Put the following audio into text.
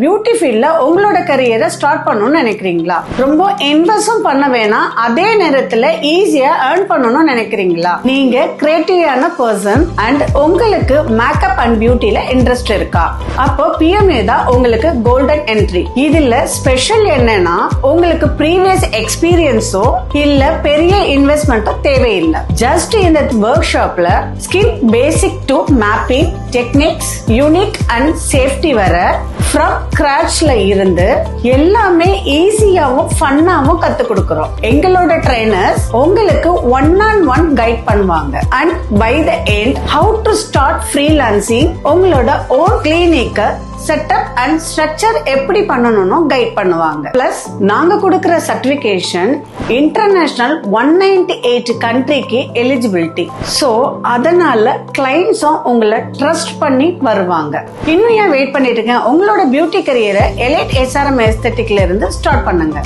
Beauty ஃபீல்ட்ல உங்களோட கரியரை start பண்ணணும்னு நினைக்கிறீங்களா? ரொம்ப இன்வெஸ்டும் பண்ண வேணாம், அதே நேரத்துல ஈஸியா ஏர்ன் பண்ணணும்னு நினைக்கிறீங்களா? நீங்க கிரியேட்டிவான பர்சன் அண்ட் உங்களுக்கு மேக்கப் அண்ட் பியூட்டில இன்ட்ரெஸ்ட் இருக்கா? அப்போ PMA தான் உங்களுக்கு கோல்டன் என்ட்ரி. இதுல ஸ்பெஷல் என்னன்னா, உங்களுக்கு ப்ரீவியஸ் எக்ஸ்பீரியன்ஸோ இல்ல பெரிய இன்வெஸ்ட்மெண்ட்டோ தேவையில்லை. ஜஸ்ட் இந்த ஒர்க் ஷாப்ல skin basic to mapping techniques, unique and safety வர ஃப்ரம் ஸ்கிராச்ல இருந்து எல்லாமே ஈஸியாவும் ஃபன்னாவும் கத்து கொடுக்கிறோம். எங்களோட ட்ரைனர்ஸ் உங்களுக்கு 1-on-1 கைட் பண்ணுவாங்க. And by the end how to start freelancing, உங்களோட ஓன் கிளினிக்க செட்டப் அண்ட் ஸ்ட்ரக்சர் எப்படி பண்ணணும்னு கைட் பண்ணுவாங்க. பிளஸ் நாங்க கொடுக்கிற சர்டிபிகேஷன் இன்டர்நேஷனல் 198 கண்ட்ரிக்கு எலிஜிபிலிட்டி. சோ அதனால கிளைண்ட்ஸும் உங்களை ட்ரஸ்ட் பண்ணி வருவாங்க. இன்னும் ஏன் வெயிட் பண்ணிட்டு இருக்கேன்? உங்களோட பியூட்டி கரியரை எலைட் SRM எஸ்தெட்டிக்ல இருந்து ஸ்டார்ட் பண்ணுங்க.